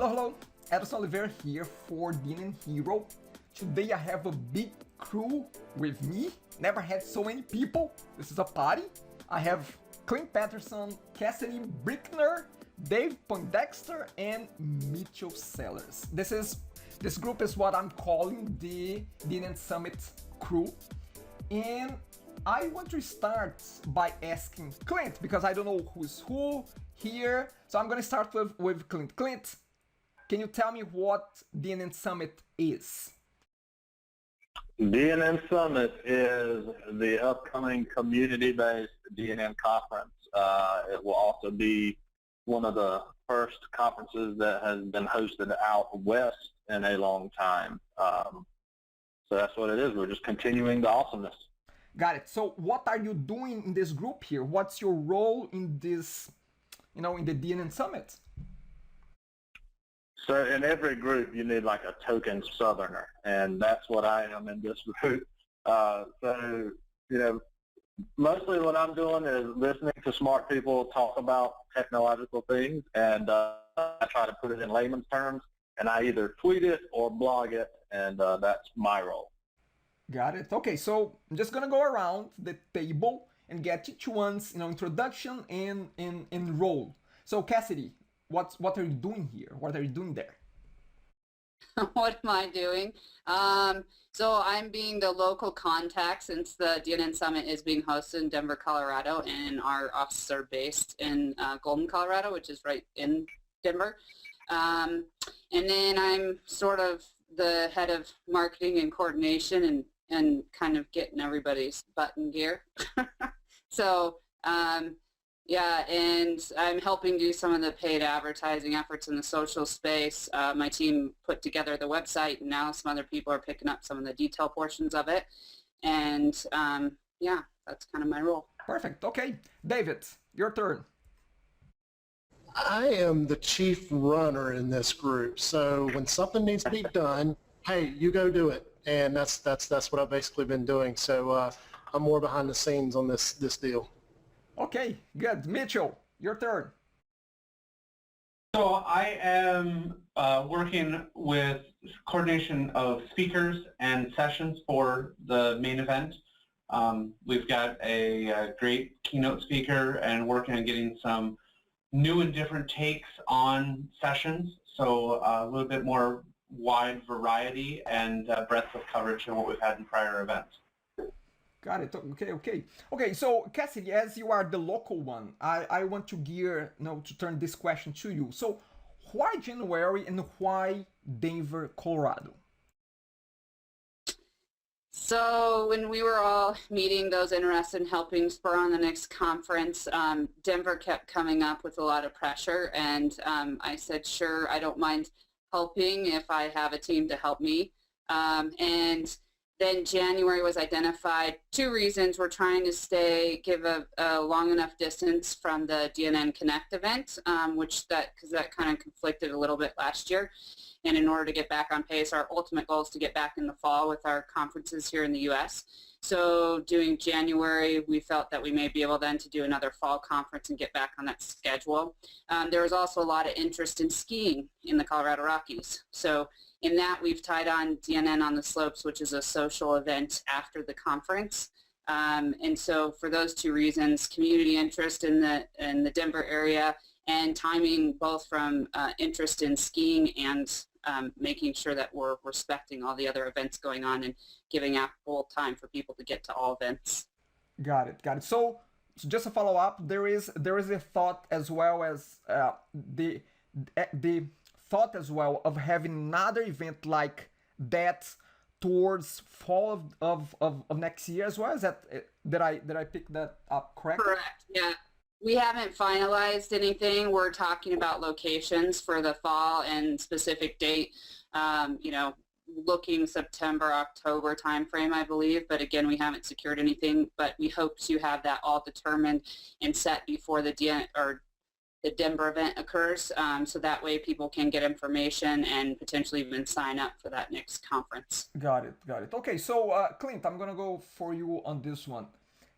Hello, hello, Edson Oliveira here for DNN Hero. Today I have a big crew with me. Never had so many people. This is a party. I have Clint Patterson, Cassidy Brickner, Dave Poindexter, and Mitchell Sellers. This group is what I'm calling the DNNSummit crew. And I want to start by asking Clint, because I don't know who's who here. So I'm gonna start with Clint. Clint, can you tell me what DNNSummit is? DNNSummit is the upcoming community-based DNN conference. It will also be one of the first conferences that has been hosted out west in a long time. So that's what it is. We're just continuing the awesomeness. Got it. So what are you doing in this group here? What's your role in this, in the DNNSummit? So in every group, you need like a token Southerner, and that's what I am in this group. So, mostly what I'm doing is listening to smart people talk about technological things, and I try to put it in layman's terms, and I either tweet it or blog it, and that's my role. Got it. Okay, so I'm just gonna go around the table and get each one's introduction and role. So Cassidy, what are you doing here? What are you doing there? What am I doing? So I'm being the local contact since the DNNSummit is being hosted in Denver, Colorado, and our offices are based in Golden, Colorado, which is right in Denver. And then I'm sort of the head of marketing and coordination and kind of getting everybody's butt in gear. So yeah, and I'm helping do some of the paid advertising efforts in the social space. My team put together the website, and now some other people are picking up some of the detail portions of it. And yeah, that's kind of my role. Perfect. Okay, David, your turn. I am the chief runner in this group. So when something needs to be done, hey, you go do it. And that's what I've basically been doing. So I'm more behind the scenes on this deal. Okay, good. Mitchell, your turn. So I am working with coordination of speakers and sessions for the main event. We've got a great keynote speaker and working on getting some new and different takes on sessions. So a little bit more wide variety and breadth of coverage than what we've had in prior events. Got it. Okay. So Cassidy, as you are the local one, I want to to turn this question to you. So why January and why Denver, Colorado? So when we were all meeting those interested in helping spur on the next conference, Denver kept coming up with a lot of pressure, and I said, sure, I don't mind helping if I have a team to help me. And then January was identified. Two reasons: we're trying to give a long enough distance from the DNN Connect event, because that kind of conflicted a little bit last year. And in order to get back on pace, our ultimate goal is to get back in the fall with our conferences here in the U.S. So doing January, we felt that we may be able then to do another fall conference and get back on that schedule. There was also a lot of interest in skiing in the Colorado Rockies. So in that, we've tied on DNN on the Slopes, which is a social event after the conference. And so for those two reasons, community interest in the Denver area and timing both from interest in skiing and making sure that we're respecting all the other events going on and giving ample time for people to get to all events. Got it. So just a follow up, there is a thought as well as the thought as well of having another event like that towards fall of next year as well. Is that did I pick that up correctly? Correct. Yeah. We haven't finalized anything. We're talking about locations for the fall and specific date, looking September, October timeframe, I believe. But again, we haven't secured anything, but we hope to have that all determined and set before the Denver event occurs, so that way people can get information and potentially even sign up for that next conference. Got it. Okay, so Clint, I'm gonna go for you on this one.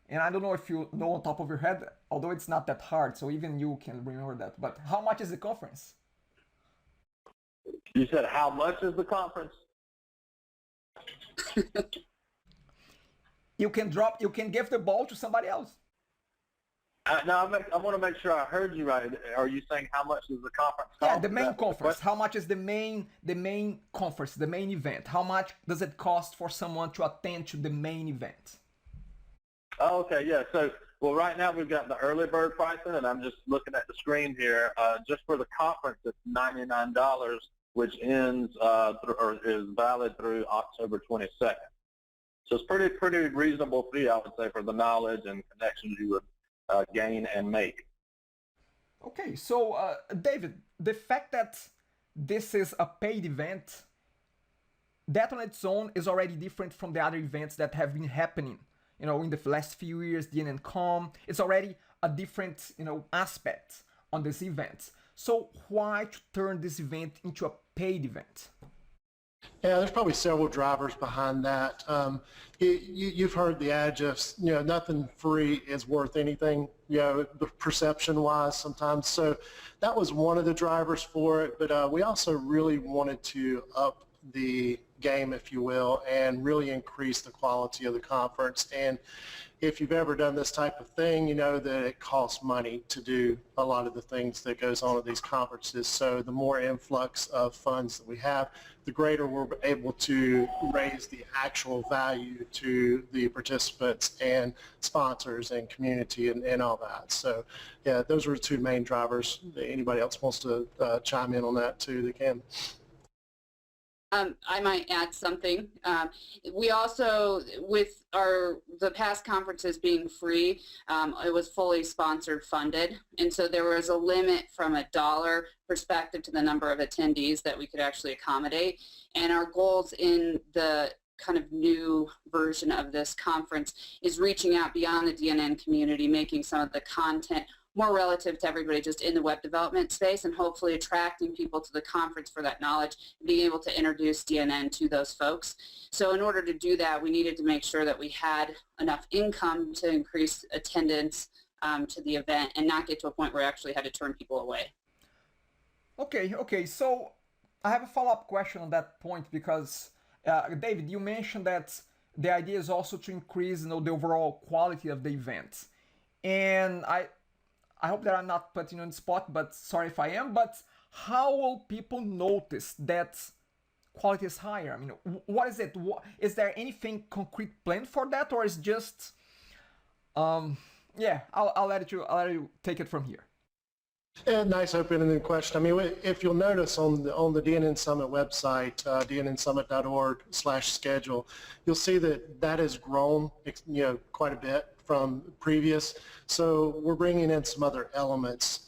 And I don't know if you know on top of your head, although it's not that hard, so even you can remember that. But how much is the conference? You said how much is the conference? You can give the ball to somebody else. Now, I want to make sure I heard you right. Are you saying how much is the conference cost? Yeah, the main conference. How much is the main conference, the main event? How much does it cost for someone to attend to the main event? Oh, okay, yeah. So, well, right now we've got the early bird pricing, and I'm just looking at the screen here. Just for the conference, it's $99, which ends or is valid through October 22nd. So it's pretty reasonable fee, I would say, for the knowledge and connections you would gain and make. Okay, so David, the fact that this is a paid event, that on its own is already different from the other events that have been happening, in the last few years, DNNCom. It's already a different, aspect on this event. So why to turn this event into a paid event? Yeah, there's probably several drivers behind that. You've heard the adage of, nothing free is worth anything, perception-wise sometimes. So that was one of the drivers for it. But we also really wanted to up the game, if you will, and really increase the quality of the conference. And if you've ever done this type of thing, you know that it costs money to do a lot of the things that goes on at these conferences. So the more influx of funds that we have, the greater we're able to raise the actual value to the participants and sponsors and community and all that. So yeah, those are the two main drivers. Anybody else wants to chime in on that too, they can. I might add something. We also, with the past conferences being free, it was fully sponsored funded, and so there was a limit from a dollar perspective to the number of attendees that we could actually accommodate. And our goals in the kind of new version of this conference is reaching out beyond the DNN community, making some of the content more relative to everybody just in the web development space, and hopefully attracting people to the conference for that knowledge, being able to introduce DNN to those folks. So in order to do that, we needed to make sure that we had enough income to increase attendance to the event and not get to a point where we actually had to turn people away. Okay, so I have a follow-up question on that point because, David, you mentioned that the idea is also to increase the overall quality of the event. And I hope that I'm not putting you on the spot, but sorry if I am, but how will people notice that quality is higher? I mean, what is it? Is there anything concrete planned for that, or is just, yeah, I'll let you take it from here. Yeah, nice open-ended question. I mean, if you'll notice on the DNN Summit website, dnnsummit.org/schedule, you'll see that has grown, quite a bit from previous. So we're bringing in some other elements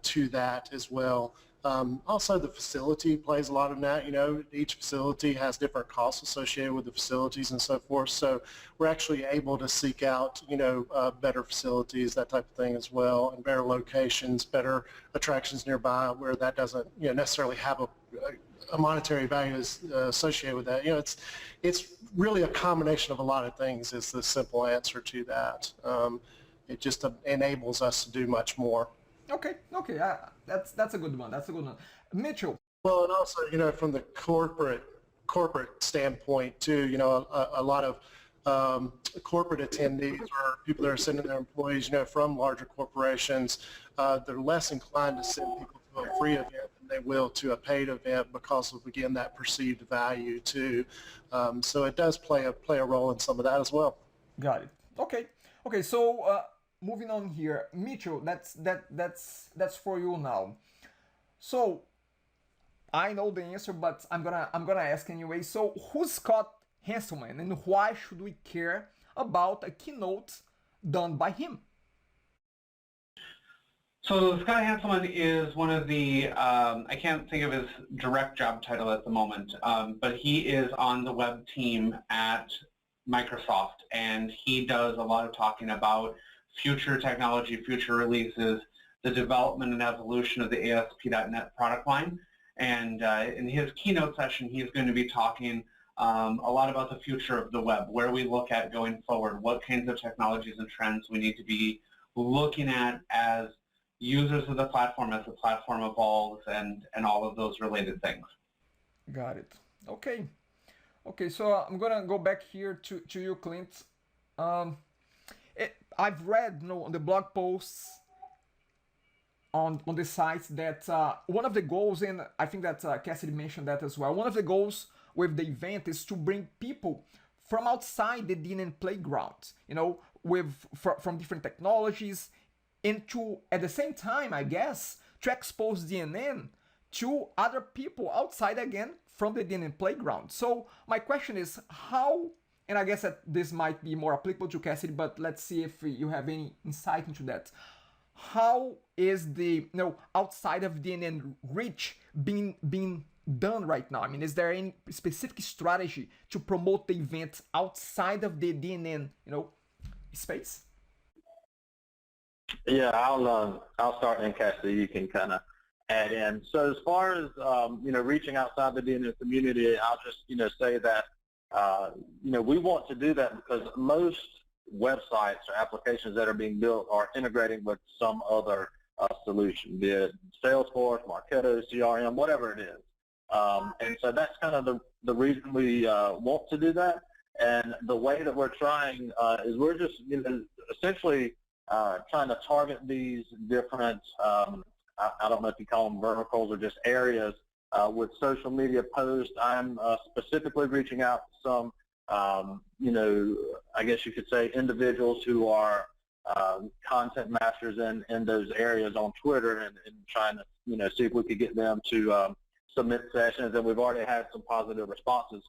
to that as well. Also, the facility plays a lot in that. Each facility has different costs associated with the facilities and so forth. So we're actually able to seek out, better facilities, that type of thing as well, and better locations, better attractions nearby where that doesn't, necessarily have a monetary value associated with that. It's really a combination of a lot of things is the simple answer to that. It just enables us to do much more. Okay, that's a good one. Mitchell. Well, and also, from the corporate standpoint too, a lot of corporate attendees or people that are sending their employees, from larger corporations, they're less inclined to send people to a free event than they will to a paid event because of, again, that perceived value too. So it does play a role in some of that as well. Got it. Okay. So moving on here, Mitchell, that's for you now. So I know the answer, but I'm gonna ask anyway. So who's Scott Hanselman, and why should we care about a keynote done by him? So Scott Hanselman is one of the, I can't think of his direct job title at the moment, but he is on the web team at Microsoft, and he does a lot of talking about future technology, future releases, the development and evolution of the ASP.NET product line. And in his keynote session, he's going to be talking a lot about the future of the web, where we look at going forward, what kinds of technologies and trends we need to be looking at as users of the platform as the platform evolves, and all of those related things. Got it. Okay. Okay, so I'm gonna go back here to you, Clint. I've read, on the blog posts on the sites that one of the goals, and I think that Cassidy mentioned that as well, one of the goals with the event is to bring people from outside the DNN playground, from different technologies, and to, at the same time, I guess, to expose DNN to other people outside, again, from the DNN playground. So my question is how, and I guess that this might be more applicable to Cassidy, but let's see if you have any insight into that. How is the outside of DNN reach being done right now? I mean, is there any specific strategy to promote the event outside of the DNN space? Yeah, I'll start, and Cassidy, you can kind of add in. So as far as reaching outside the DNN community, I'll just say that we want to do that because most websites or applications that are being built are integrating with some other solution, be it Salesforce, Marketo, CRM, whatever it is. And so that's kind of the reason we want to do that. And the way that we're trying is we're just essentially trying to target these different, I don't know if you call them verticals or just areas with social media posts. I'm specifically reaching out to some, I guess you could say individuals who are content masters in those areas on Twitter and trying to, see if we could get them to submit sessions. And we've already had some positive responses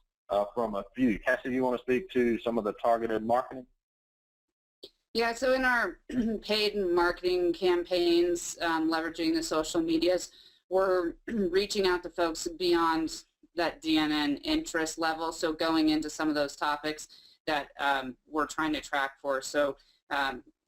from a few. Cassidy, you want to speak to some of the targeted marketing? Yeah, so in our paid marketing campaigns, leveraging the social medias, we're reaching out to folks beyond that DNN interest level, so going into some of those topics that we're trying to track for. So,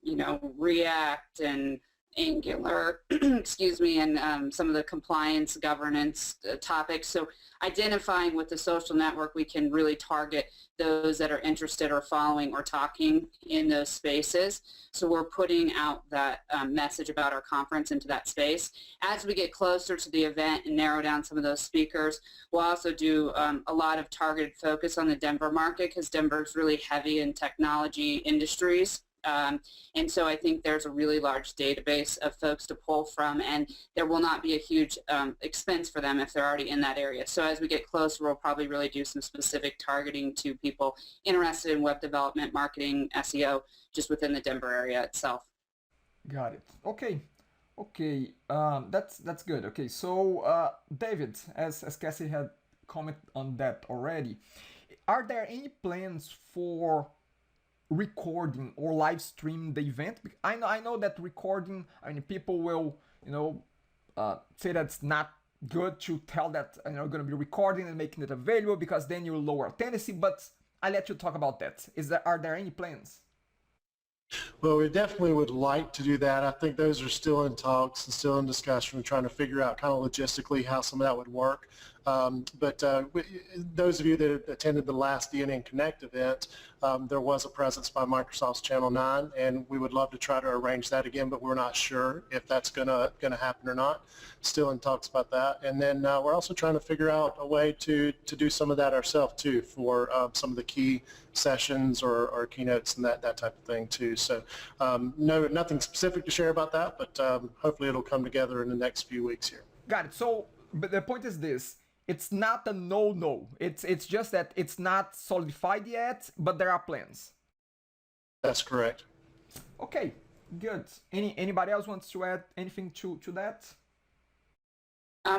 React and Angular, excuse me, and some of the compliance governance topics. So identifying with the social network, we can really target those that are interested or following or talking in those spaces. So we're putting out that message about our conference into that space. As we get closer to the event and narrow down some of those speakers, we'll also do a lot of targeted focus on the Denver market because Denver's really heavy in technology industries. And so I think there's a really large database of folks to pull from, and there will not be a huge expense for them if they're already in that area. So as we get closer, we'll probably really do some specific targeting to people interested in web development, marketing, SEO, just within the Denver area itself. Got it. Okay. Okay. That's good. Okay. So David, as Cassie had commented on that already, are there any plans for recording or live stream the event? I know that recording, people will say that's not good to tell that you're going to be recording and making it available because then you lower attendance, but I'll let you talk about that. Are there any plans? Well, we definitely would like to do that. I think those are still in talks and still in discussion. We're trying to figure out kind of logistically how some of that would work. But those of you that attended the last DNN Connect event, there was a presence by Microsoft's Channel 9, and we would love to try to arrange that again, but we're not sure if that's gonna happen or not. Still in talks about that. And then we're also trying to figure out a way to do some of that ourselves too for some of the key sessions or keynotes and that type of thing too. So no, nothing specific to share about that, but hopefully it'll come together in the next few weeks here. Got it. So, but the point is this. It's not a no. It's just that it's not solidified yet, but there are plans. That's correct. Okay, good. Anybody else wants to add anything to that?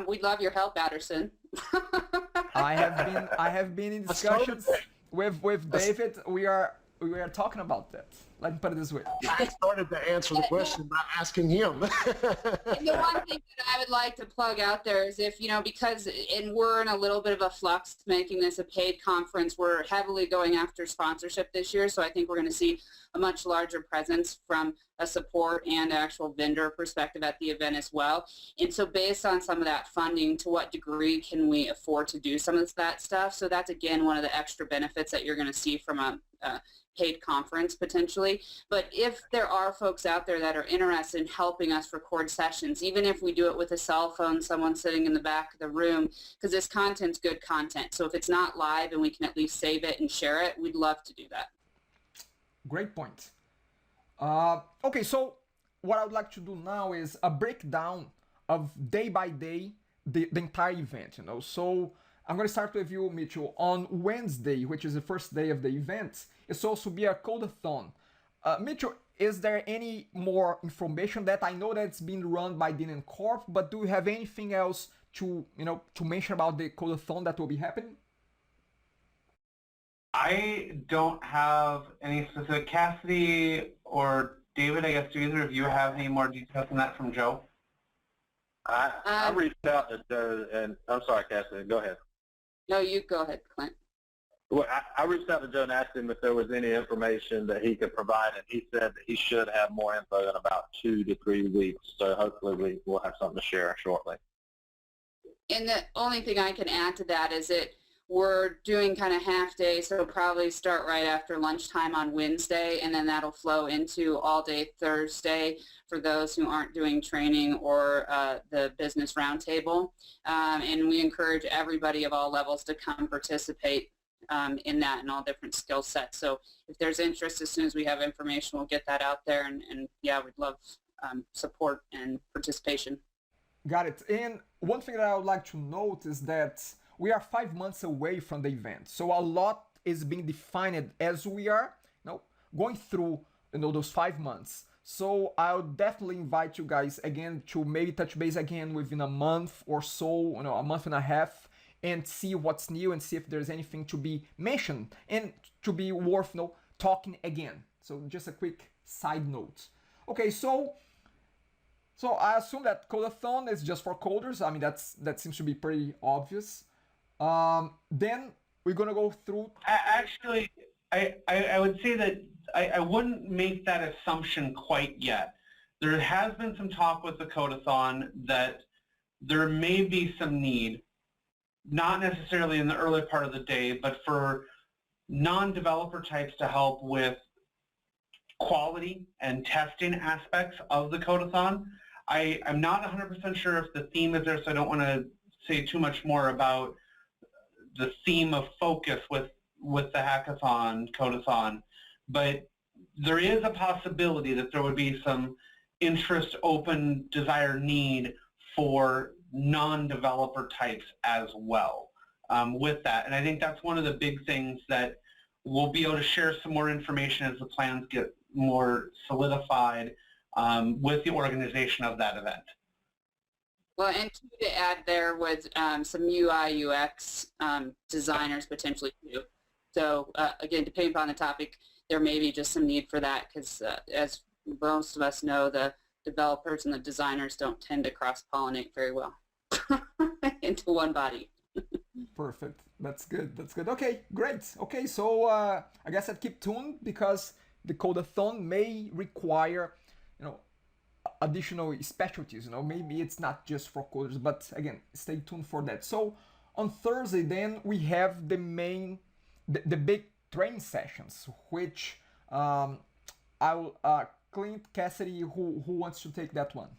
We'd love your help, Patterson. I have been in discussions with David. We are talking about that. Let me put it this way. I started to answer the question by asking him. And the one thing that I would like to plug out there is if, because we're in a little bit of a flux making this a paid conference, we're heavily going after sponsorship this year. So I think we're going to see a much larger presence from a support and actual vendor perspective at the event as well. And so based on some of that funding, to what degree can we afford to do some of that stuff? So that's, again, one of the extra benefits that you're going to see from a paid conference potentially Wednesday. But if there are folks out there that are interested in helping us record sessions, even if we do it with a cell phone, someone sitting in the back of the room, because this content's good content. So if it's not live and we can at least save it and share it, we'd love to do that. Great point. Okay, so what I would like to do now is a breakdown of day by day the entire event, So I'm going to start with you, Mitchell. On Wednesday, which is the first day of the event, it's also be a codathon. Mitchell, is there any more information that I know that it's being run by DNN Corp, but do you have anything else to mention about the codathon that will be happening? I don't have any specific. Cassidy or David, I guess, do either of you have any more details on that from Joe? I reached out to Joe, and I'm sorry, Cassidy, go ahead. No, you go ahead, Clint. Well, I reached out to Joe and asked him if there was any information that he could provide, and he said that he should have more info in about 2 to 3 weeks. So hopefully we'll have something to share shortly. And the only thing I can add to that is that we're doing kind of half day, so it'll probably start right after lunchtime on Wednesday, and then that'll flow into all day Thursday for those who aren't doing training or the business roundtable. And we encourage everybody of all levels to come participate in that and all different skill sets. So if there's interest, as soon as we have information, we'll get that out there. And yeah, we'd love support and participation. Got it. And one thing that I would like to note is that we are 5 months away from the event. So a lot is being defined as we are going through those 5 months. So I'll definitely invite you guys again to maybe touch base again within a month or so, a month and a half, and see what's new and see if there's anything to be mentioned and to be worth talking again. So just a quick side note. Okay, so I assume that codathon is just for coders. I mean, that seems to be pretty obvious. Then we're gonna go through. Actually, I would say that I wouldn't make that assumption quite yet. There has been some talk with the codathon that there may be some need, not necessarily in the early part of the day, but for non-developer types to help with quality and testing aspects of the codathon. I'm not 100% sure if the theme is there, so I don't want to say too much more about the theme of focus with the hackathon, codathon, but there is a possibility that there would be some interest, open, desire, need for non-developer types as well with that. And I think that's one of the big things that we'll be able to share some more information as the plans get more solidified with the organization of that event. Well, and to add there was some UI, UX designers potentially too. So again, depending upon the topic, there may be just some need for that because as most of us know, the developers and the designers don't tend to cross-pollinate very well into one body. Perfect. That's good. That's good. Okay, great. Okay, so I guess I'd keep tuned because the codathon may require, additional specialties. Maybe it's not just for coders, but again, stay tuned for that. So on Thursday, then we have the big training sessions, which Clint, Cassidy, who wants to take that one?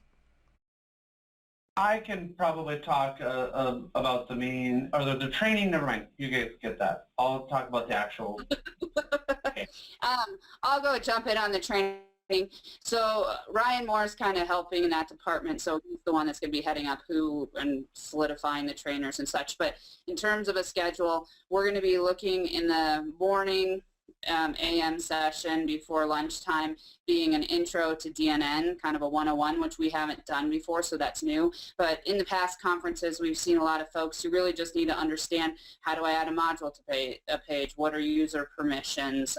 I can probably talk about the main, or the training, never mind, you guys get that. I'll talk about the actual. Okay. I'll go jump in on the training. So Ryan Moore is kind of helping in that department, so he's the one that's going to be heading up who and solidifying the trainers and such. But in terms of a schedule, we're going to be looking in the morning AM session before lunchtime being an intro to DNN, kind of a 101, which we haven't done before, so that's new. But in the past conferences, we've seen a lot of folks who really just need to understand, how do I add a module to a page? What are user permissions?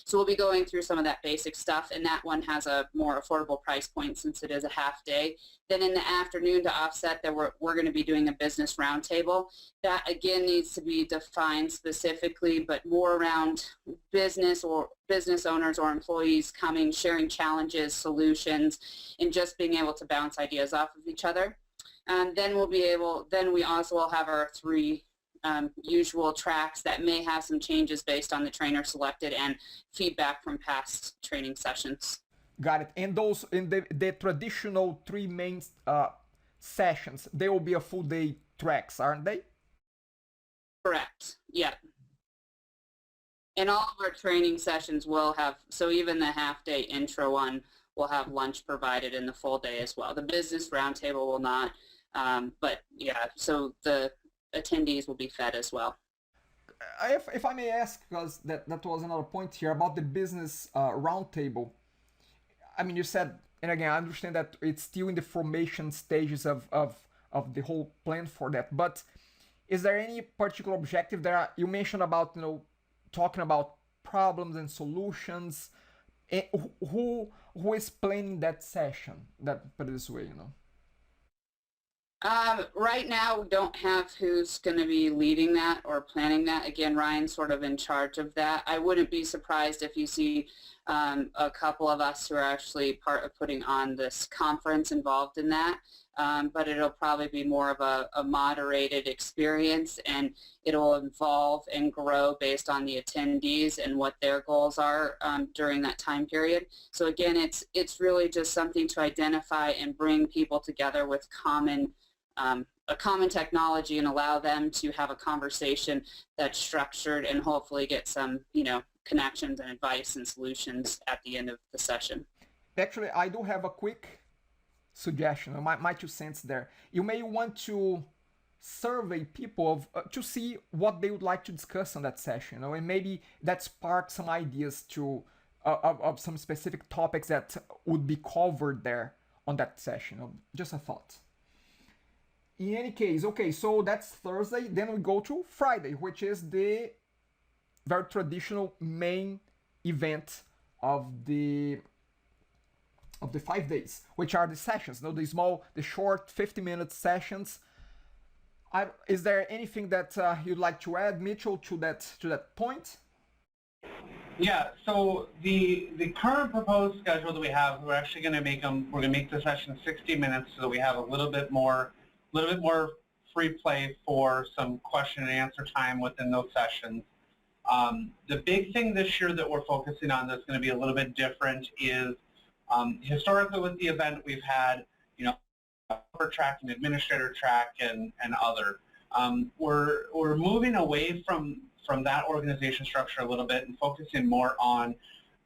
So we'll be going through some of that basic stuff, and that one has a more affordable price point since it is a half day. Then in the afternoon, to offset that, we're going to be doing a business roundtable. That, again, needs to be defined specifically, but more around business owners or employees coming, sharing challenges, solutions, and just being able to bounce ideas off of each other. And then we also will have our 3 usual tracks that may have some changes based on the trainer selected and feedback from past training sessions. Got it. And those in the traditional 3 main sessions, they will be a full day tracks, aren't they? Correct. Yeah. And all of our training sessions will have, so even the half-day intro one will have lunch provided in the full day as well. The business roundtable will not, but yeah, so the attendees will be fed as well. If I may ask, because that was another point here about the business roundtable. I mean, you said, and again, I understand that it's still in the formation stages of the whole plan for that, but is there any particular objective there? You mentioned about, talking about problems and solutions. Who is planning that session? That, put it this way, Right now, we don't have who's going to be leading that or planning that. Again, Ryan's sort of in charge of that. I wouldn't be surprised if you see a couple of us who are actually part of putting on this conference involved in that. But it'll probably be more of a moderated experience, and it'll evolve and grow based on the attendees and what their goals are during that time period. So again, it's really just something to identify and bring people together with a common technology and allow them to have a conversation that's structured and hopefully get some, connections and advice and solutions at the end of the session. Actually, I do have a quick suggestion, my 2 cents there. You may want to survey people to see what they would like to discuss on that session, and maybe that sparks some ideas of some specific topics that would be covered there on that session. Just a thought. In any case, okay, so that's Thursday. Then we go to Friday, which is the very traditional main event of the 5 days, which are the sessions, the short 50-minute sessions. Is there anything that you'd like to add, Mitchell, to that point? Yeah, so the current proposed schedule that we have, we're actually going to make the session 60 minutes so that we have a little bit more free play for some question and answer time within those sessions. The big thing this year that we're focusing on that's going to be a little bit different is historically with the event we've had, upper track and administrator track and other. We're moving away from that organization structure a little bit and focusing more on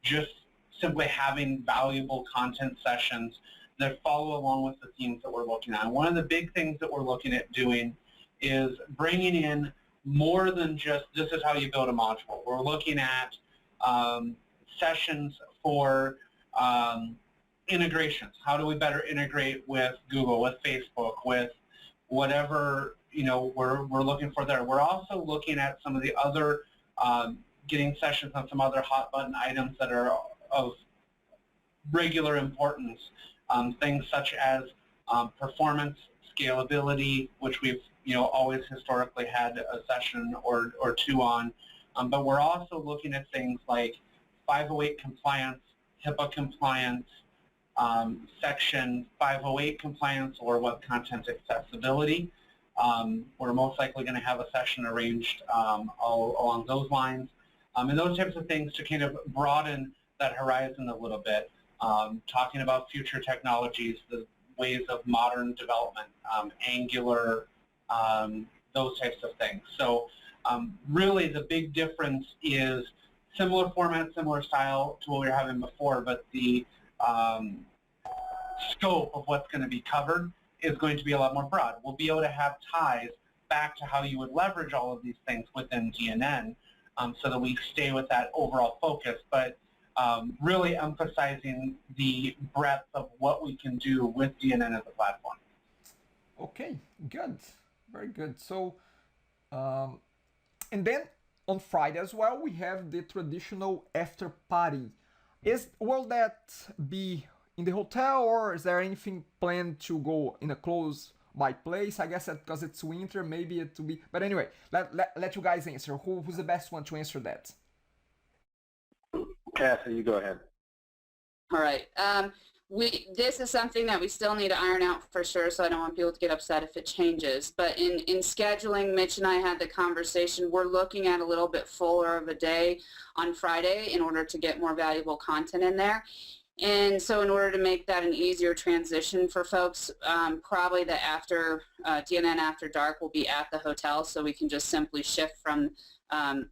just simply having valuable content sessions that follow along with the themes that we're looking at. One of the big things that we're looking at doing is bringing in more than just this is how you build a module. We're looking at sessions for integrations. How do we better integrate with Google, with Facebook, with whatever we're looking for there. We're also looking at some of the other getting sessions on some other hot button items that are of regular importance. Things such as performance, scalability, which we've always historically had a session or 2 on. But we're also looking at things like 508 compliance, HIPAA compliance, Section 508 compliance, or web content accessibility. We're most likely going to have a session arranged all along those lines. And those types of things to kind of broaden that horizon a little bit, talking about future technologies, the ways of modern development, Angular, those types of things. So really the big difference is similar format, similar style to what we were having before, but the scope of what's going to be covered is going to be a lot more broad. We'll be able to have ties back to how you would leverage all of these things within DNN so that we stay with that overall focus, but really emphasizing the breadth of what we can do with DNN as a platform. Okay, good. Very good. So, and then on Friday as well, we have the traditional after party. Will that be in the hotel, or is there anything planned to go in a close by place? I guess that because it's winter, maybe it will be. But anyway, let you guys answer. Who's the best one to answer that? Cassie, you go ahead. All right. This is something that we still need to iron out for sure, so I don't want people to get upset if it changes. But in scheduling, Mitch and I had the conversation. We're looking at a little bit fuller of a day on Friday in order to get more valuable content in there. And so in order to make that an easier transition for folks, probably the DNN After Dark will be at the hotel, so we can just simply shift from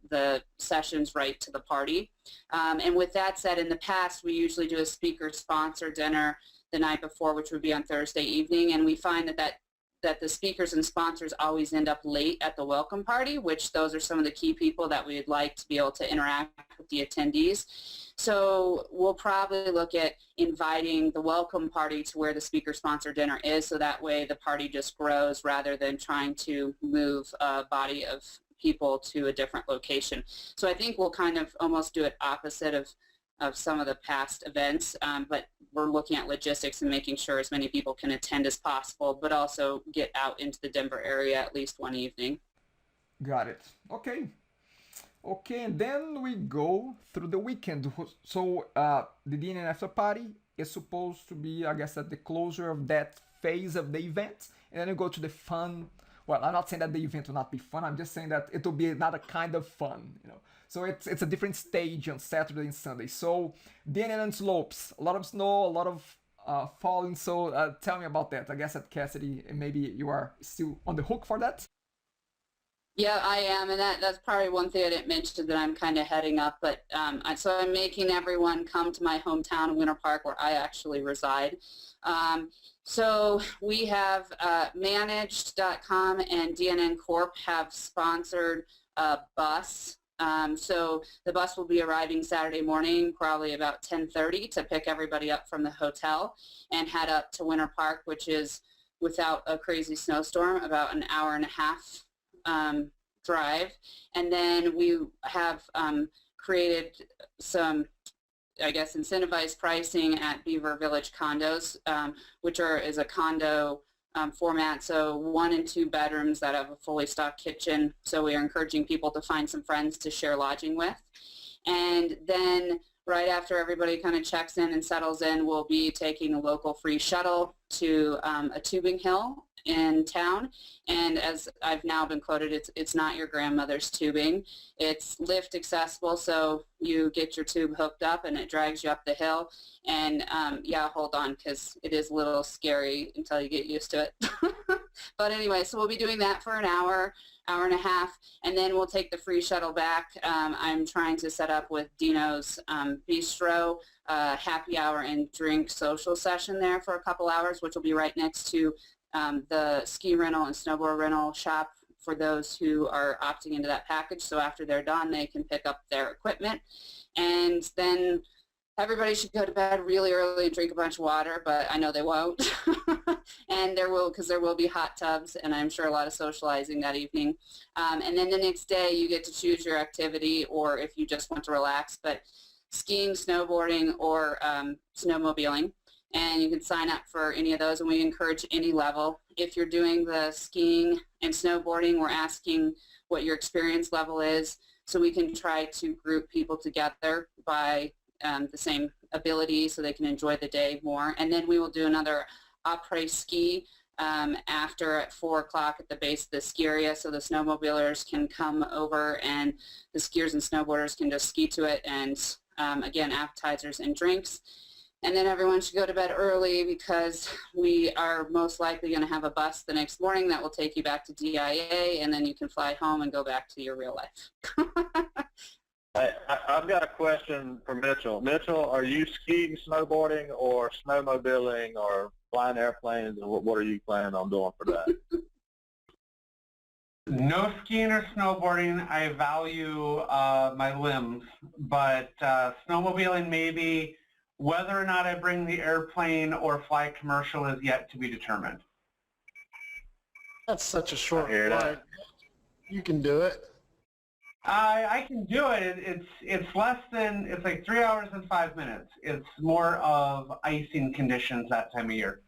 the sessions right to the party. And with that said, in the past, we usually do a speaker-sponsor dinner the night before, which would be on Thursday evening, and we find that the speakers and sponsors always end up late at the welcome party, which those are some of the key people that we'd like to be able to interact with the attendees. So we'll probably look at inviting the welcome party to where the speaker-sponsor dinner is, so that way the party just grows rather than trying to move a body of people to a different location. So I think we'll kind of almost do it opposite of some of the past events, but we're looking at logistics and making sure as many people can attend as possible, but also get out into the Denver area at least one evening. Got it. Okay. Okay, and then we go through the weekend. So the DNN after party is supposed to be, I guess, at the closure of that phase of the event, and then you go to the fun. Well, I'm not saying that the event will not be fun. I'm just saying that it will be another kind of fun, you know. So it's a different stage on Saturday and Sunday. So DNN slopes, a lot of snow, a lot of falling. So tell me about that. I guess at Cassidy, maybe you are still on the hook for that. Yeah, I am, and that's probably one thing I didn't mention that I'm kind of heading up. But so I'm making everyone come to my hometown, Winter Park, where I actually reside. So we have Managed.com and DNN Corp have sponsored a bus. So the bus will be arriving Saturday morning, probably about 10:30, to pick everybody up from the hotel and head up to Winter Park, which is, without a crazy snowstorm, about an hour and a half drive. And then we have created some, I guess, incentivized pricing at Beaver Village condos, which is a condo format, so 1 and 2 bedrooms that have a fully stocked kitchen. So we are encouraging people to find some friends to share lodging with. And then right after everybody kind of checks in and settles in, we'll be taking a local free shuttle to a tubing hill in town. And as I've now been quoted, it's not your grandmother's tubing. It's lift accessible, so you get your tube hooked up and it drags you up the hill. And yeah, hold on, because it is a little scary until you get used to it. But anyway, so we'll be doing that for an hour and a half, and then we'll take the free shuttle back. I'm trying to set up with Dino's Bistro, happy hour and drink social session there for a couple hours, which will be right next to the ski rental and snowboard rental shop for those who are opting into that package. So after they're done, they can pick up their equipment, and then everybody should go to bed really early and drink a bunch of water, but I know they won't. And because there will be hot tubs, and I'm sure a lot of socializing that evening. And then the next day you get to choose your activity, or if you just want to relax, but skiing, snowboarding, or snowmobiling. And you can sign up for any of those, and we encourage any level. If you're doing the skiing and snowboarding, we're asking what your experience level is, so we can try to group people together by the same ability so they can enjoy the day more. And then we will do another après ski after at 4 o'clock at the base of the ski area, so the snowmobilers can come over and the skiers and snowboarders can just ski to it, and again, appetizers and drinks. And then everyone should go to bed early, because we are most likely going to have a bus the next morning that will take you back to DIA, and then you can fly home and go back to your real life. Hey, I've got a question for Mitchell. Mitchell, are you skiing, snowboarding, or snowmobiling, or flying airplanes, or what are you planning on doing for that? No skiing or snowboarding. I value my limbs, but snowmobiling maybe. Whether or not I bring the airplane or fly commercial is yet to be determined. That's such a short I hear that. flight. You can do it. I can do it. It's less than, it's like 3 hours and 5 minutes. It's more of icing conditions that time of year.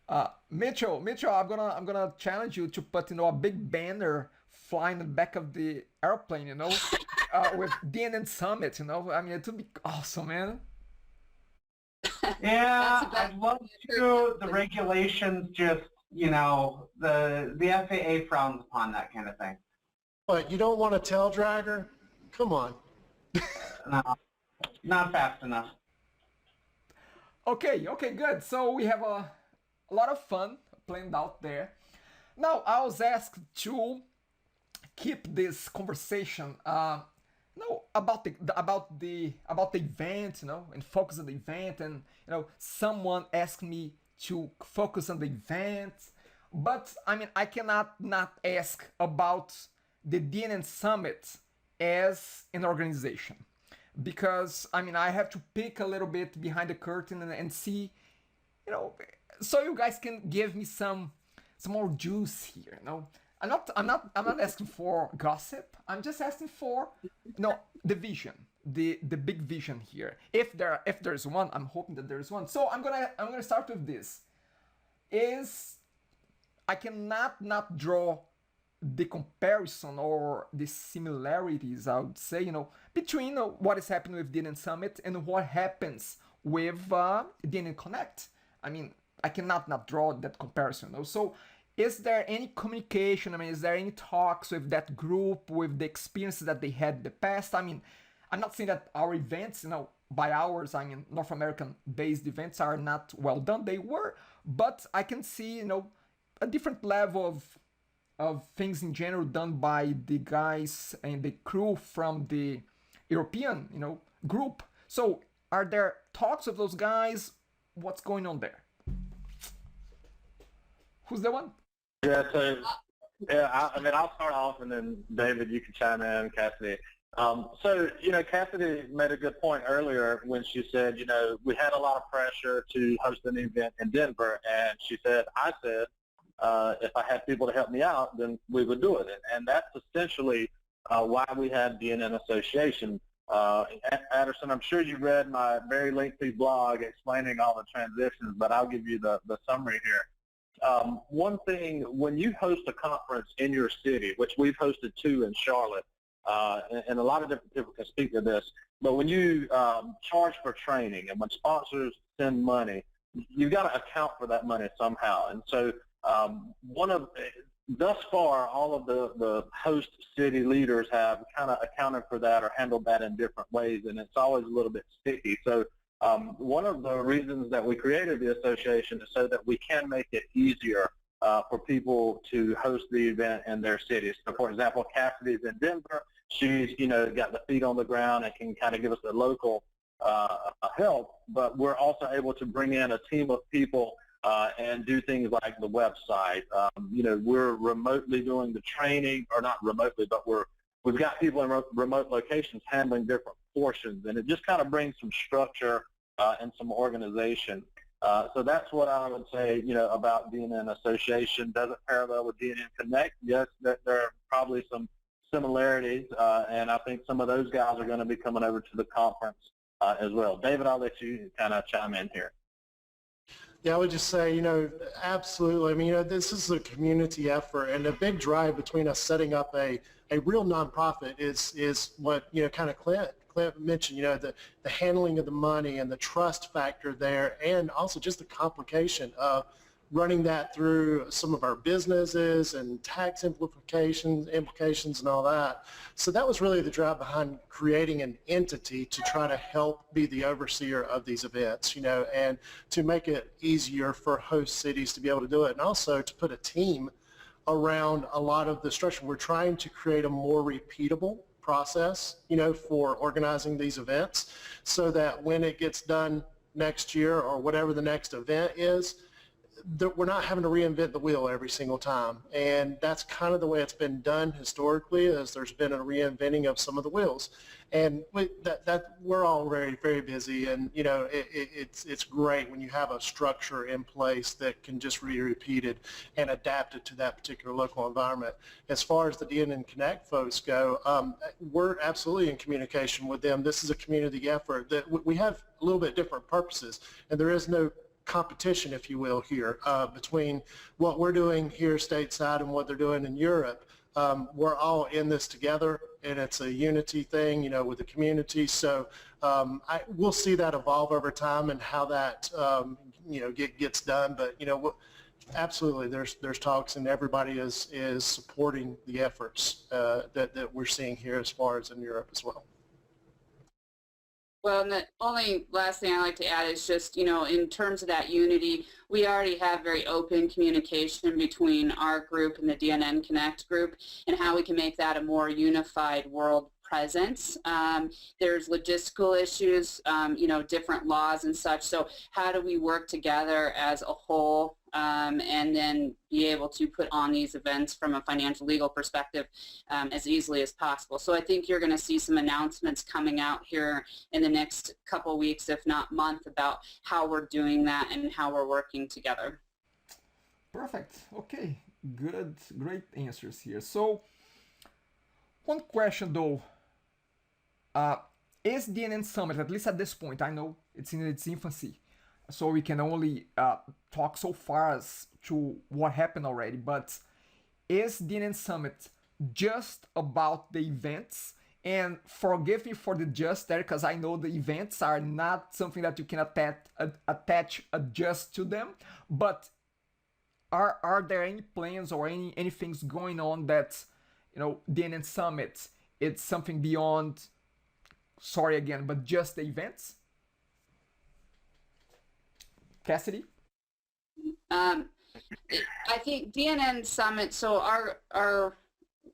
Mitchell, I'm gonna challenge you to put, a big banner flying in the back of the airplane, with DNNSummit, I mean, it would be awesome, man. Yeah, That's about I'd love to. The regulations just, the FAA frowns upon that kind of thing. But you don't want to tell dragger? Come on. No, not fast enough. Okay, good. So we have a lot of fun planned out there. Now, I was asked to keep this conversation, about the event, and focus on the event, and someone asked me to focus on the event, but I mean, I cannot not ask about the DNN Summit as an organization, because I mean, I have to peek a little bit behind the curtain and see, so you guys can give me some more juice here. I'm not asking for gossip. I'm just asking for the vision, the big vision here. If there's one, I'm hoping that there's one. So I'm gonna start with this. I cannot not draw the comparison or the similarities, I would say, between what is happening with DNN Summit and what happens with DNN Connect. I mean, I cannot not draw that comparison. So is there any communication? I mean, is there any talks with that group, with the experiences that they had in the past? I mean, I'm not saying that our events, by ours, I mean, North American-based events are not well done. They were, but I can see, a different level of things in general done by the guys and the crew from the European, group. So are there talks of those guys? What's going on there? Who's the one? Yeah, so, yeah, I mean, I'll start off, and then David, you can chime in, Cassidy. So, Cassidy made a good point earlier when she said, we had a lot of pressure to host an event in Denver, and I said, if I had people to help me out, then we would do it. And that's essentially why we had DNN Association. Addison, I'm sure you read my very lengthy blog explaining all the transitions, but I'll give you the summary here. One thing, when you host a conference in your city, which we've hosted two in Charlotte, and a lot of different people can speak to this, but when you charge for training and when sponsors send money, you've got to account for that money somehow. And so thus far, all of the host city leaders have kind of accounted for that or handled that in different ways, and it's always a little bit sticky. So one of the reasons that we created the association is so that we can make it easier for people to host the event in their cities. So, for example, Cassidy's in Denver. She's, got the feet on the ground and can kind of give us the local help, but we're also able to bring in a team of people and do things like the website. We're remotely doing the training, or not remotely, but we've got people in remote locations handling different portions, and it just kind of brings some structure and some organization. So that's what I would say, about DNN Association. Does it parallel with DNN Connect? Yes, there are probably some similarities, and I think some of those guys are going to be coming over to the conference as well. David, I'll let you kind of chime in here. Yeah, I would just say, absolutely. I mean, this is a community effort, and a big drive between us setting up a real nonprofit is what, kind of Clint mentioned, the handling of the money and the trust factor there, and also just the complication of running that through some of our businesses and tax implications and all that. So that was really the drive behind creating an entity to try to help be the overseer of these events, and to make it easier for host cities to be able to do it, and also to put a team around a lot of the structure. We're trying to create a more repeatable process, for organizing these events, so that when it gets done next year or whatever the next event is, that we're not having to reinvent the wheel every single time. And that's kind of the way it's been done historically, as there's been a reinventing of some of the wheels. And we're all very, very busy, and it's great when you have a structure in place that can just be repeated and adapted to that particular local environment. As far as the DNN Connect folks go, we're absolutely in communication with them. This is a community effort that we have a little bit different purposes, and there is no competition, if you will, here between what we're doing here stateside and what they're doing in Europe. We're all in this together, and it's a unity thing, with the community. So We'll see that evolve over time and how that gets done. But absolutely, there's talks, and everybody is supporting the efforts that we're seeing here as far as in Europe as well. Well, and the only last thing I'd like to add is just, in terms of that unity, we already have very open communication between our group and the DNN Connect group and how we can make that a more unified world presence. There's logistical issues, different laws and such. So how do we work together as a whole and then be able to put on these events from a financial legal perspective as easily as possible. So I think you're going to see some announcements coming out here in the next couple weeks, if not month, about how we're doing that and how we're working together. Perfect. Okay. Good. Great answers here. So one question though, is DNNSummit, at least at this point, I know it's in its infancy, so we can only talk so far as to what happened already, but is DNNSummit just about the events? And forgive me for the just there, because I know the events are not something that you can attach a just to them, but are there any plans or any things going on that, DNNSummit, it's something beyond, sorry again, but just the events? Cassidy? I think DNNSummit, so our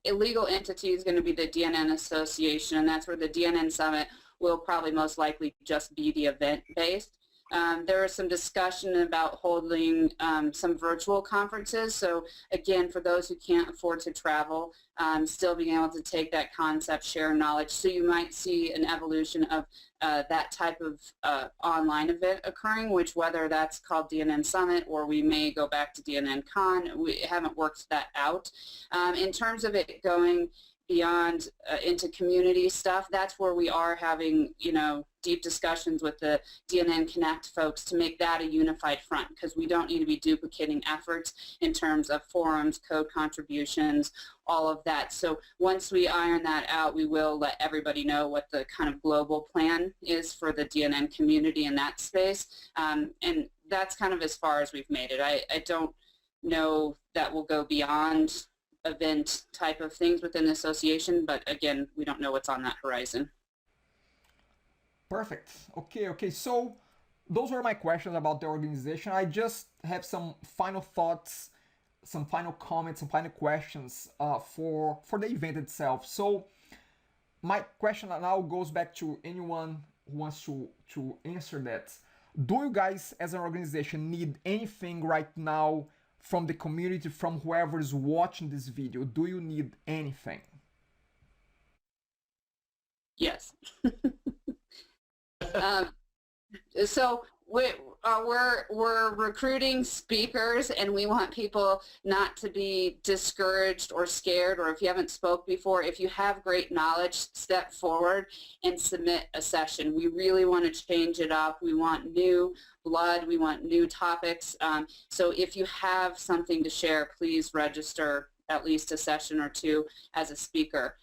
illegal entity is going to be the DNN Association, and that's where the DNNSummit will probably most likely just be the event based. There is some discussion about holding some virtual conferences. So again, for those who can't afford to travel, still being able to take that concept, share knowledge. So you might see an evolution of that type of online event occurring, which whether that's called DNNSummit or we may go back to DNNCon, we haven't worked that out. In terms of it going beyond into community stuff, that's where we are having, deep discussions with the DNN Connect folks to make that a unified front, because we don't need to be duplicating efforts in terms of forums, code contributions, all of that. So once we iron that out, we will let everybody know what the kind of global plan is for the DNN community in that space. And that's kind of as far as we've made it. I don't know that we'll go beyond event type of things within the association, but again, we don't know what's on that horizon. Perfect. Okay. So those were my questions about the organization. I just have some final thoughts, some final comments, some final questions for the event itself. So my question now goes back to anyone who wants to answer that. Do you guys as an organization need anything right now from the community, from whoever is watching this video? Do you need anything? Yes. So we're recruiting speakers, and we want people not to be discouraged or scared, or if you haven't spoke before, if you have great knowledge, step forward and submit a session. We really want to change it up. We want new blood. We want new topics. So if you have something to share, please register at least a session or two as a speaker.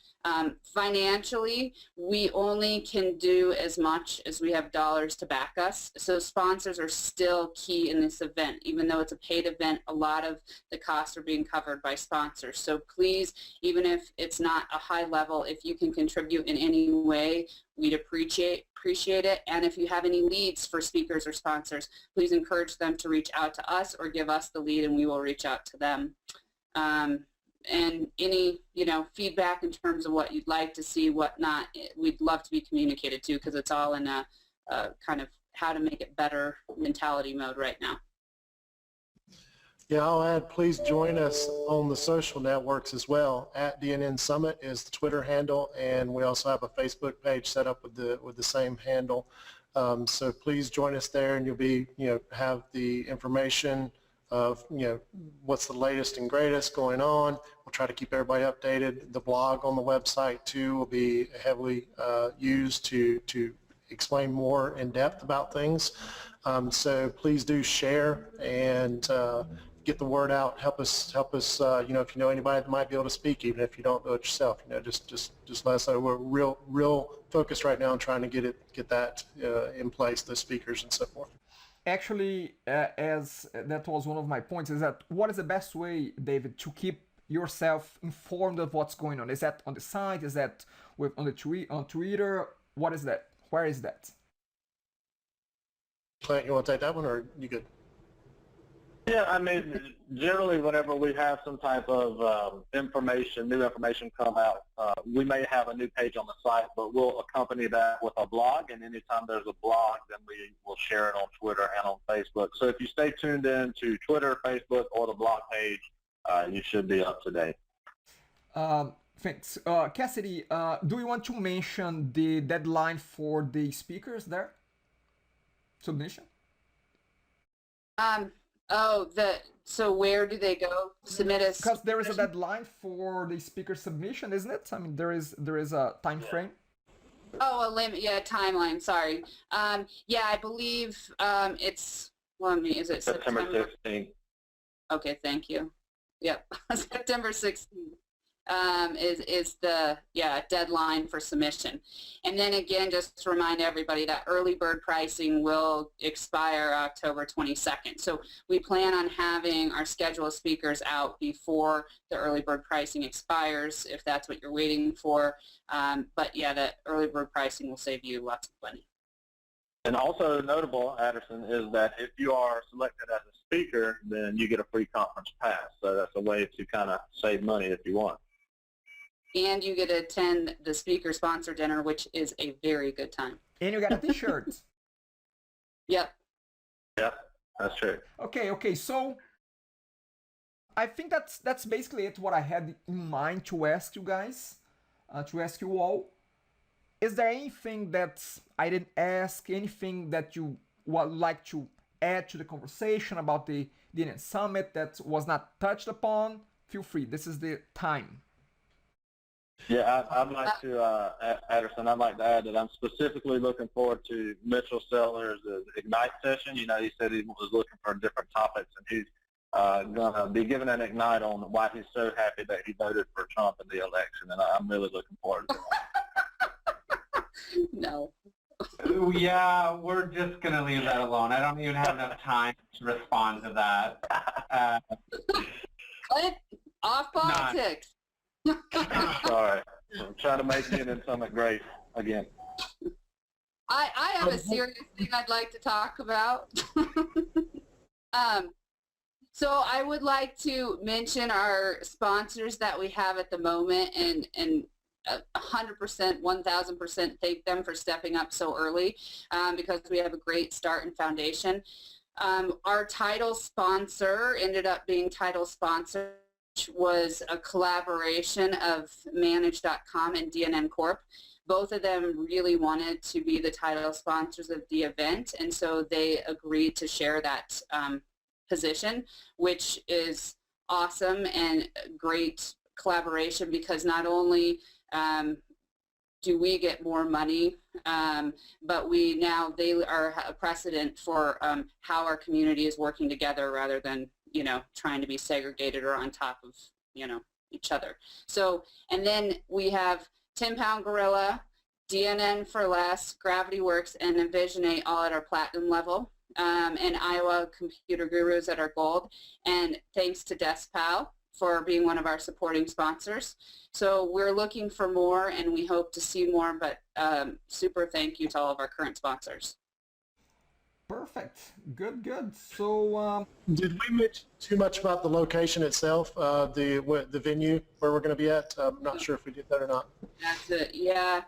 Financially, we only can do as much as we have dollars to back us. So sponsors are still key in this event. Even though it's a paid event, a lot of the costs are being covered by sponsors. So please, even if it's not a high level, if you can contribute in any way, we'd appreciate it. And if you have any leads for speakers or sponsors, please encourage them to reach out to us or give us the lead, and we will reach out to them. And any, feedback in terms of what you'd like to see, what not, we'd love to be communicated to, because it's all in a kind of how to make it better mentality mode right now. Yeah, I'll add, please join us on the social networks as well. At DNNSummit is the Twitter handle, and we also have a Facebook page set up with the same handle. So please join us there, and you'll be, have the information of what's the latest and greatest going on. We'll try to keep everybody updated. The blog on the website too will be heavily used to explain more in depth about things. So please do share and get the word out. Help us. You know, if you know anybody that might be able to speak, even if you don't do it yourself, you know, just let us know. We're real focused right now on trying to get that in place, the speakers and so forth. Actually, as that was one of my points, is that what is the best way, David, to keep yourself informed of what's going on? Is that on the site? Is that on Twitter? What is that? Where is that? Clint, you want to take that one, or you good? Yeah, I mean, generally whenever we have some type of information, new information come out, we may have a new page on the site, but we'll accompany that with a blog, and anytime there's a blog, then we will share it on Twitter and on Facebook. So if you stay tuned in to Twitter, Facebook, or the blog page, you should be up to date. Thanks. Cassidy, do you want to mention the deadline for the speakers there? Submission? So where do they go? Submit a Because there is a deadline for the speaker submission, isn't it? I mean, there is a time frame. Oh, a limit, yeah, timeline, sorry. Yeah, I believe it's, is it September 16th. Okay, thank you. Yep, September 16th is the, deadline for submission. And then again, just to remind everybody that early bird pricing will expire October 22nd. So we plan on having our schedule of speakers out before the early bird pricing expires, if that's what you're waiting for. But yeah, that early bird pricing will save you lots of money. And also notable, Addison, is that if you are selected as a speaker, then you get a free conference pass. So that's a way to kind of save money if you want. And you get to attend the speaker sponsor dinner, which is a very good time. And you got a t-shirt. Yep. Yep, that's true. Okay. So I think that's basically it. What I had in mind to ask you guys, to ask you all. Is there anything that I didn't ask? Anything that you would like to add to the conversation about the DNNSummit that was not touched upon? Feel free. This is the time. Yeah, I'd like to, Addison, I'd like to add that I'm specifically looking forward to Mitchell Sellers' Ignite session. You know, he said he was looking for different topics, and he's going to be giving an Ignite on why he's so happy that he voted for Trump in the election, and I'm really looking forward to it. No. Yeah, we're just going to leave that alone. I don't even have enough time to respond to that. Clint, off politics. Sorry. I'm trying to make DNNSummit great again. I have a serious thing I'd like to talk about. So I would like to mention our sponsors that we have at the moment, and 100%, 1,000% thank them for stepping up so early, because we have a great start and foundation. Our title sponsor ended up being title sponsor, which was a collaboration of Manage.com and DNN Corp. Both of them really wanted to be the title sponsors of the event, and so they agreed to share that position, which is awesome and great collaboration, because not only do we get more money, but they are a precedent for how our community is working together rather than, you know, trying to be segregated or on top of, you know, each other. So, and then we have 10 Pound Gorilla, DNN for Less, Gravity Works, and Envisionate all at our platinum level, and Iowa Computer Gurus at our gold. And thanks to DeskPal for being one of our supporting sponsors. So we're looking for more, and we hope to see more, but super thank you to all of our current sponsors. Perfect. Good. So did we mention too much about the location itself, the venue where we're going to be at? I'm not sure if we did that or not. That's it. Yeah.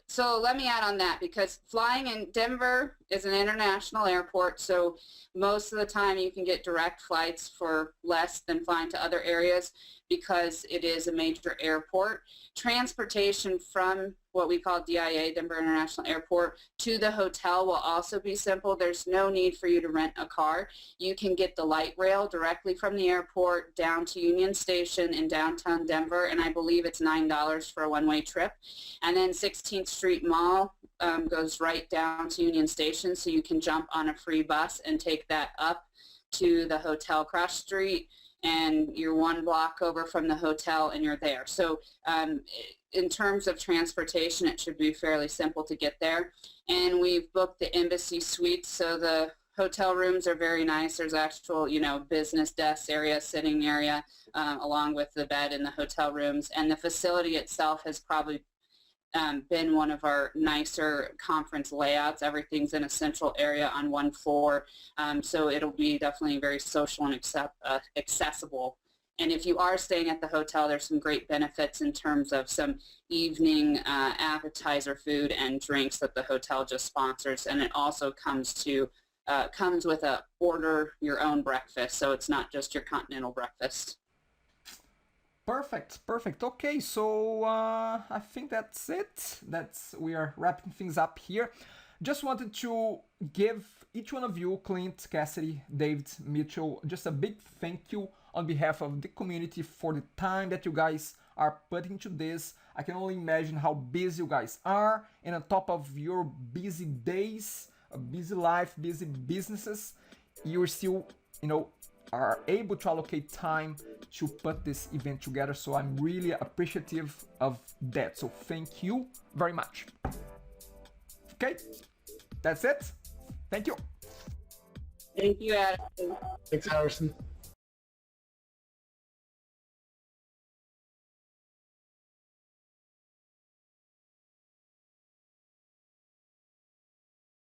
So let me add on that, because flying in Denver is an international airport, so most of the time you can get direct flights for less than flying to other areas because it is a major airport. Transportation from what we call DIA, Denver International Airport, to the hotel will also be simple. There's no need for you to rent a car. You can get the light rail directly from the airport down to Union Station in downtown Denver, and I believe it's $9 for a one-way trip. And then 16th Street Mall goes right down to Union Station, so you can jump on a free bus and take that up to the hotel cross street, and you're 1 block over from the hotel and you're there. So in terms of transportation, it should be fairly simple to get there. And we've booked the Embassy Suites, so the hotel rooms are very nice. There's actual, business desk area, sitting area, along with the bed in the hotel rooms. And the facility itself has probably been one of our nicer conference layouts. Everything's in a central area on 1 floor, so it'll be definitely very social and accessible. And if you are staying at the hotel, there's some great benefits in terms of some evening appetizer food and drinks that the hotel just sponsors, and it also comes with a order your own breakfast, so it's not just your continental breakfast. Perfect. Okay, so I think that's it. We are wrapping things up here. Just wanted to give each one of you, Clint, Cassidy, David, Mitchell, just a big thank you on behalf of the community for the time that you guys are putting into this. I can only imagine how busy you guys are, and on top of your busy days, a busy life, busy businesses, you're still, are able to allocate time to put this event together. So I'm really appreciative of that. So thank you very much. Okay, that's it. Thank you. Thank you, Adam. Thanks, Harrison.